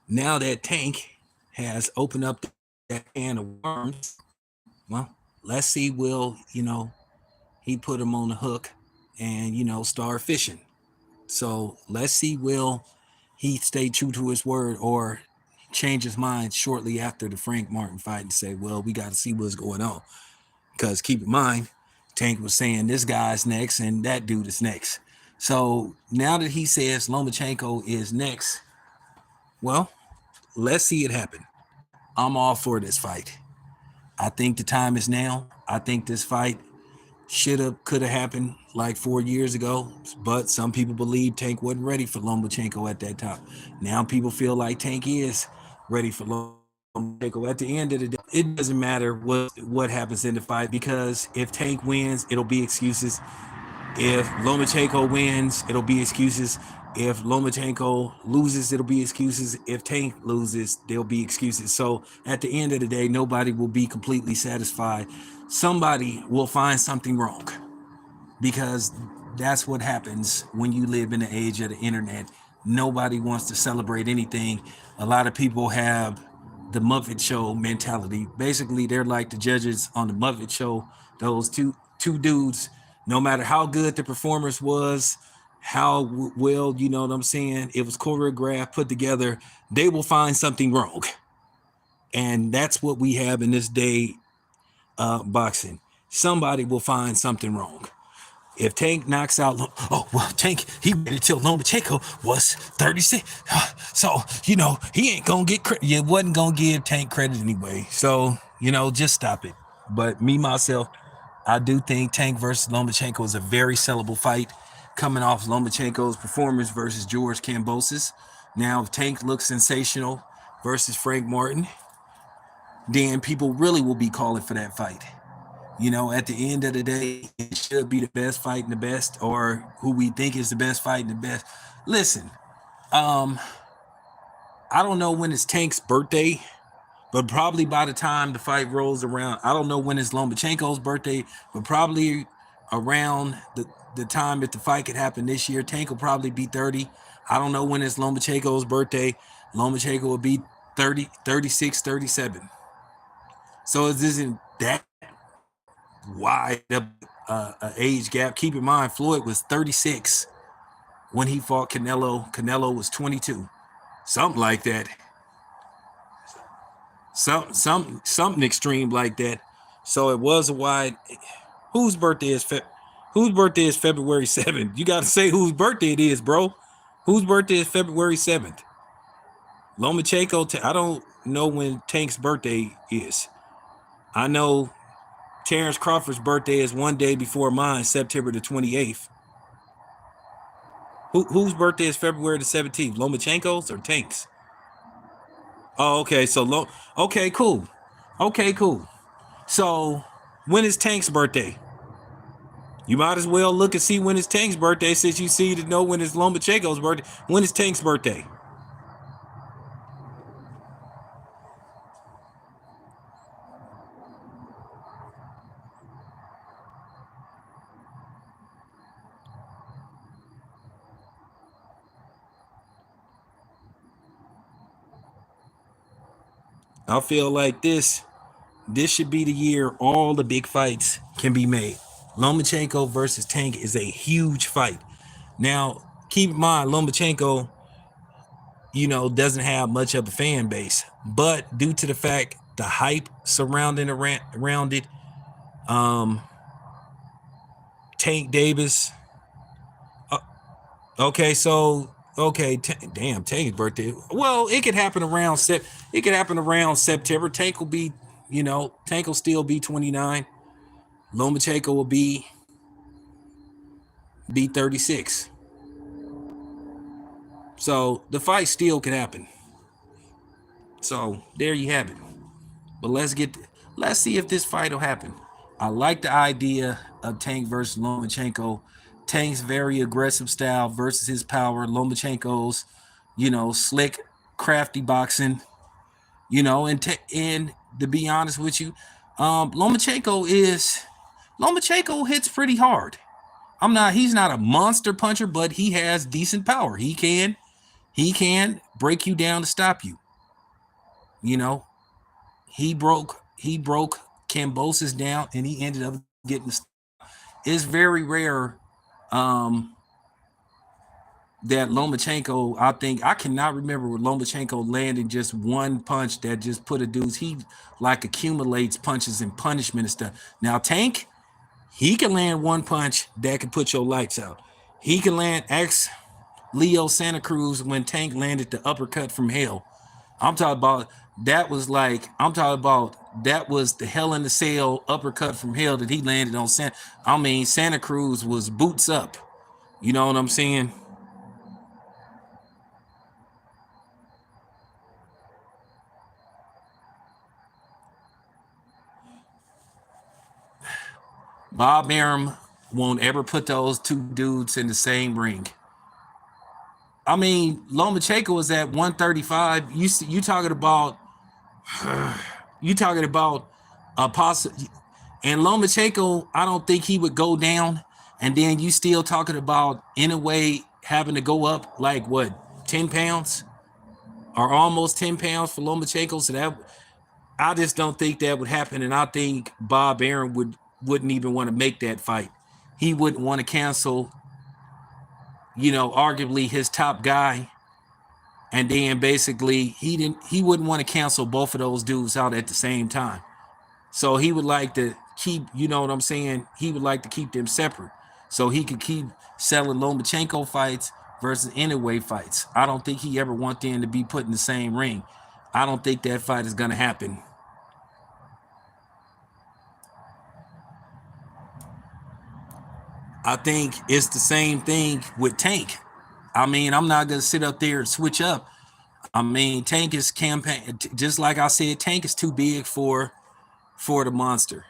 Now that Tank has opened up that can of worms, well, let's see, will, he put him on the hook and, start fishing. So let's see, will he stay true to his word or change his mind shortly after the Frank Martin fight and say, well, we got to see what's going on. Because keep in mind, Tank was saying this guy's next and that dude is next. So now that he says Lomachenko is next, well, let's see it happen. I'm all for this fight. I think the time is now. I think this fight could have happened like 4 years ago, but some people believe Tank wasn't ready for Lomachenko at that time. Now people feel like Tank is ready for Lomachenko. At the end of the day, it doesn't matter what happens in the fight, because if Tank wins, it'll be excuses. If Lomachenko wins, it'll be excuses. If Lomachenko loses, it'll be excuses. If Tank loses, there'll be excuses. So at the end of the day, nobody will be completely satisfied. Somebody will find something wrong, because that's what happens when you live in the age of the internet. Nobody wants to celebrate anything. A lot of people have the Muppet Show mentality. Basically, they're like the judges on the Muppet Show. Those two dudes, no matter how good the performance was, how well, you know what I'm saying, it was choreographed, put together, they will find something wrong. And that's what we have in this day boxing. Somebody will find something wrong. If Tank knocks out, oh, well, Tank, he waited till Lomachenko was 36. So, he ain't going to get credit. You wasn't going to give Tank credit anyway. So, just stop it. But me, myself, I do think Tank versus Lomachenko is a very sellable fight, coming off Lomachenko's performance versus George Kambosos. Now, if Tank looks sensational versus Frank Martin, then people really will be calling for that fight. At the end of the day, it should be the best fight and the best, or who we think is the best fight and the best. Listen, I don't know when it's Tank's birthday, but probably by the time the fight rolls around, I don't know when it's Lomachenko's birthday, but probably around the time that the fight could happen this year, Tank will probably be 30. I don't know when it's Lomachenko's birthday. Lomachenko will be 30, 36, 37. So it isn't that wide age gap. Keep in mind, Floyd was 36 when he fought Canelo. Canelo was 22, something like that. Something extreme like that. So it was a wide. Whose birthday is February 7th? You got to say whose birthday it is, bro. Whose birthday is February 7th? Lomachenko. I don't know when Tank's birthday is. I know Terence Crawford's birthday is one day before mine, September the 28th. Whose birthday is February the 17th? Lomachenko's or Tank's? Oh, okay. So, okay, cool. Okay, cool. So, when is Tank's birthday? You might as well look and see when it's Tank's birthday, since you see to know when it's Lomachenko's birthday. When is Tank's birthday? I feel like this should be the year all the big fights can be made. Lomachenko versus Tank is a huge fight. Now, keep in mind, Lomachenko, doesn't have much of a fan base, but due to the fact the hype surrounding around it, Tank Davis. Okay, so damn, Tank's birthday. Well, it could happen around September. Tank will be, Tank will still be 29. Lomachenko will be 36. So the fight still can happen. So there you have it. But let's see if this fight will happen. I like the idea of Tank versus Lomachenko. Tank's very aggressive style versus his power. Lomachenko's, slick, crafty boxing. And to be honest with you, Lomachenko hits pretty hard. He's not a monster puncher, but he has decent power. He can break you down to stop you. You know, he broke Kambosos down, and he ended up getting. It's very rare um, that Lomachenko. I think I cannot remember Lomachenko landing just one punch that just put a dude's. He like accumulates punches and punishment and stuff. Now Tank, he can land one punch that can put your lights out. He can land X Leo Santa Cruz when Tank landed the uppercut from hell. I'm talking about that was like I'm talking about that was the Hell in the Cell uppercut from hell that he landed on Santa. I mean Santa Cruz was boots up. You know what I'm saying? Bob Arum won't ever put those two dudes in the same ring. I mean, Lomachenko was at 135. You talking about you talking about a possible and Lomachenko, I don't think he would go down. And then you still talking about in a way having to go up like what 10 pounds or almost 10 pounds for Lomachenko. So that I just don't think that would happen. And I think Bob Arum wouldn't even want to make that fight. He wouldn't want to cancel, arguably his top guy. And then basically he wouldn't want to cancel both of those dudes out at the same time. So he would like to keep, you know what I'm saying? He would like to keep them separate. So he could keep selling Lomachenko fights versus Inoue fights. I don't think he ever want them to be put in the same ring. I don't think that fight is going to happen. I think it's the same thing with Tank. I mean, I'm not going to sit up there and switch up. I mean, Tank is campaign, just like I said, Tank is too big for the monster.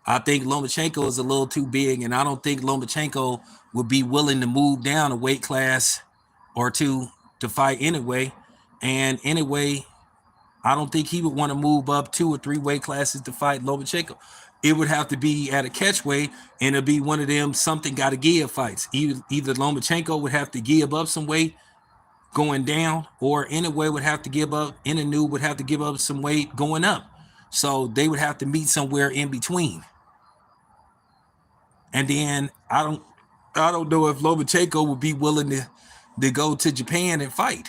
I think Lomachenko is a little too big, and I don't think Lomachenko would be willing to move down a weight class or two to fight anyway. And anyway, I don't think he would want to move up 2 or 3 weight classes to fight Lomachenko. It would have to be at a catch weight, and it'd be one of them something got to give fights. Either Lomachenko would have to give up some weight going down, or Inoue would have to give up. Inoue would have to give up some weight going up. So they would have to meet somewhere in between. And then I don't know if Lomachenko would be willing to go to Japan and fight.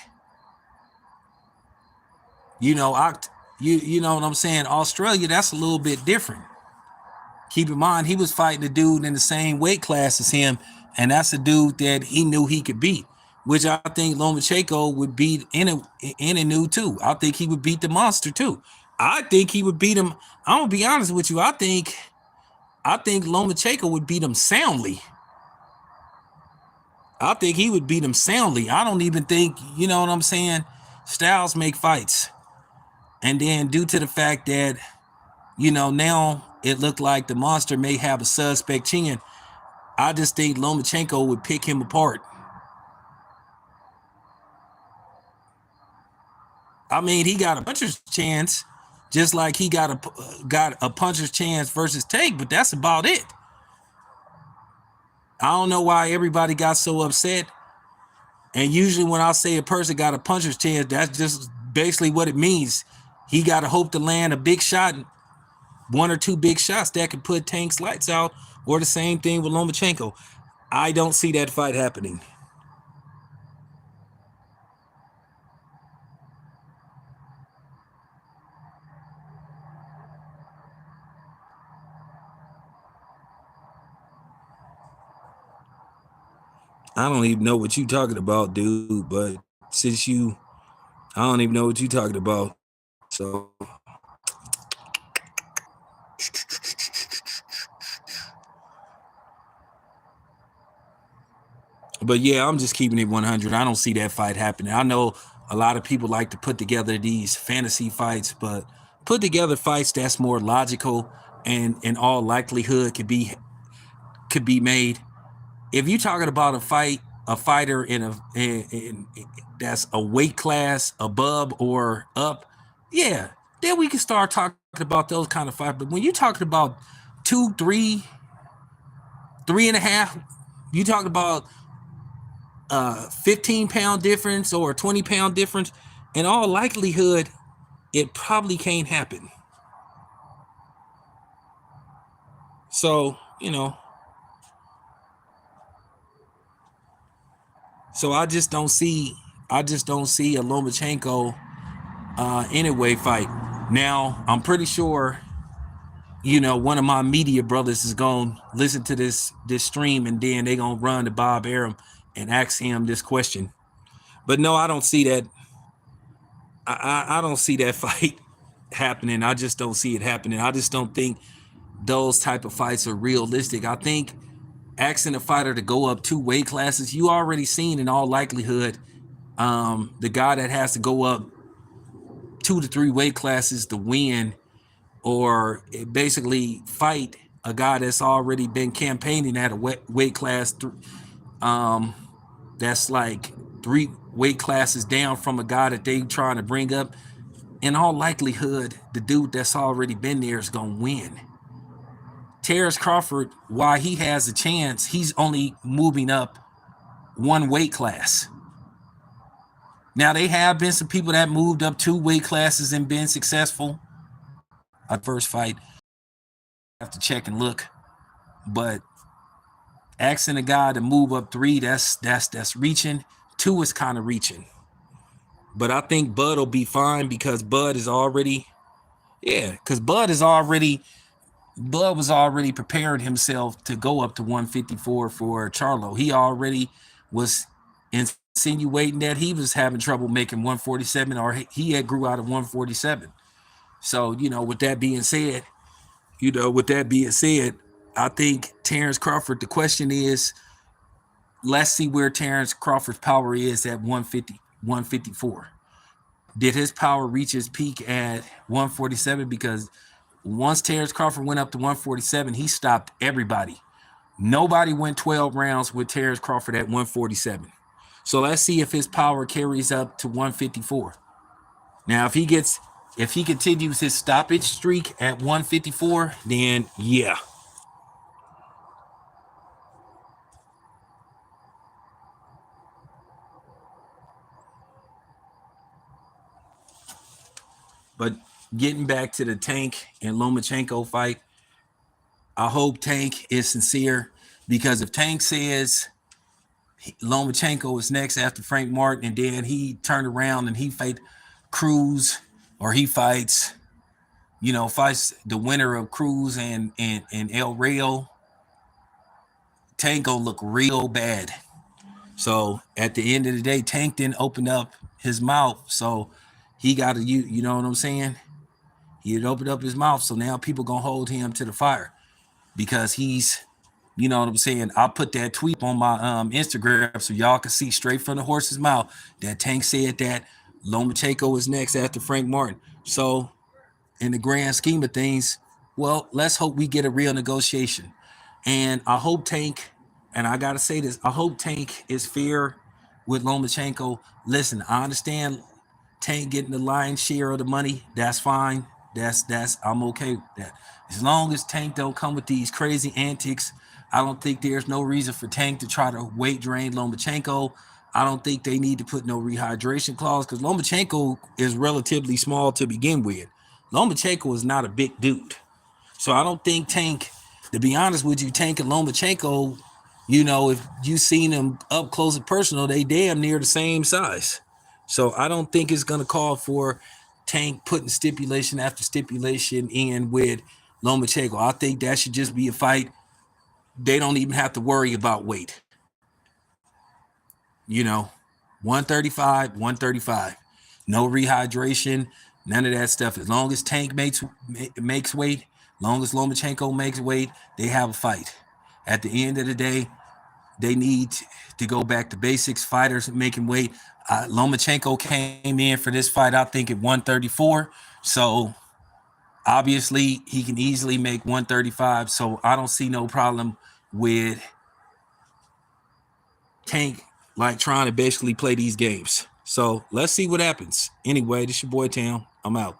You know, you know what I'm saying? Australia, that's a little bit different. Keep in mind, he was fighting a dude in the same weight class as him, and that's a dude that he knew he could beat, which I think Lomachenko would beat Inoue too. I think he would beat the monster too. I think he would beat him. I'm gonna be honest with you. I think Lomachenko would beat him soundly. I think he would beat him soundly. I don't even think, you know what I'm saying? Styles make fights. And then due to the fact that, now it looked like the monster may have a suspect chin, I just think Lomachenko would pick him apart. I mean, he got a puncher's chance, just like he got a puncher's chance versus Tank, but that's about it. I don't know why everybody got so upset. And usually when I say a person got a puncher's chance, that's just basically what it means. He got to hope to land a big shot, 1 or 2 big shots that could put Tank's lights out, or the same thing with Lomachenko. I don't see that fight happening. I don't even know what you're talking about, dude. But since I don't even know what you're talking about. So, but yeah, I'm just keeping it 100. I don't see that fight happening. I know a lot of people like to put together these fantasy fights, but put together fights that's more logical and in all likelihood could be made. If you're talking about a fighter in that's a weight class above or up, yeah, then we can start talking about those kind of fights. But when you're talking about 2, 3, 3.5, you talking about 15-pound difference or a 20-pound difference, in all likelihood, it probably can't happen. So, so I just don't see a Lomachenko anyway fight. Now, I'm pretty sure, one of my media brothers is gonna listen to this stream, and then they gonna run to Bob Arum and ask him this question. But no, I don't see that. I don't see that fight happening. I just don't see it happening. I just don't think those type of fights are realistic. I think asking a fighter to go up 2 weight classes, you already seen in all likelihood, the guy that has to go up 2 to 3 weight classes to win, or basically fight a guy that's already been campaigning at a weight class, that's like 3 weight classes down from a guy that they trying to bring up. In all likelihood, the dude that's already been there is gonna win. Terence Crawford, while he has a chance, he's only moving up 1 weight class. Now, they have been some people that moved up 2 weight classes and been successful. At first fight, I have to check and look, but asking a guy to move up 3, that's reaching. 2 is kind of reaching. But I think Bud will be fine because Bud is already, because Bud was already preparing himself to go up to 154 for Charlo. He already was insinuating that he was having trouble making 147, or he had grew out of 147. So, with that being said, I think Terence Crawford, the question is, let's see where Terence Crawford's power is at 150, 154. Did his power reach his peak at 147? Because once Terence Crawford went up to 147, he stopped everybody. Nobody went 12 rounds with Terence Crawford at 147. So let's see if his power carries up to 154. Now, if he continues his stoppage streak at 154, then yeah. But getting back to the Tank and Lomachenko fight, I hope Tank is sincere, because if Tank says Lomachenko is next after Frank Martin, and then he turned around and he fight Cruz, or he fights the winner of Cruz and El Rio, Tank gonna look real bad. So at the end of the day, Tank didn't open up his mouth, so he got to, you know what I'm saying? He had opened up his mouth, so now people gonna hold him to the fire, because he's, you know what I'm saying? I'll put that tweet on my Instagram so y'all can see straight from the horse's mouth that Tank said that Lomachenko is next after Frank Martin. So in the grand scheme of things, well, let's hope we get a real negotiation. And I hope Tank, and I gotta say this, I hope Tank is fair with Lomachenko. Listen, I understand Tank getting the lion's share of the money. That's fine. That's I'm okay with that. As long as Tank don't come with these crazy antics, I don't think there's no reason for Tank to try to weight drain Lomachenko. I don't think they need to put no rehydration clause, because Lomachenko is relatively small to begin with. Lomachenko is not a big dude. So I don't think Tank, to be honest with you, Tank and Lomachenko, if you seen them up close and personal, they damn near the same size. So I don't think it's going to call for Tank putting stipulation after stipulation in with Lomachenko. I think that should just be a fight. They don't even have to worry about weight. 135, 135. No rehydration, none of that stuff. As long as Tank makes weight, long as Lomachenko makes weight, they have a fight. At the end of the day, they need to go back to basics. Fighters making weight. Lomachenko came in for this fight, I think, at 134. So obviously he can easily make 135. So I don't see no problem with Tank like trying to basically play these games. So let's see what happens. Anyway, this your boy Tam. I'm out.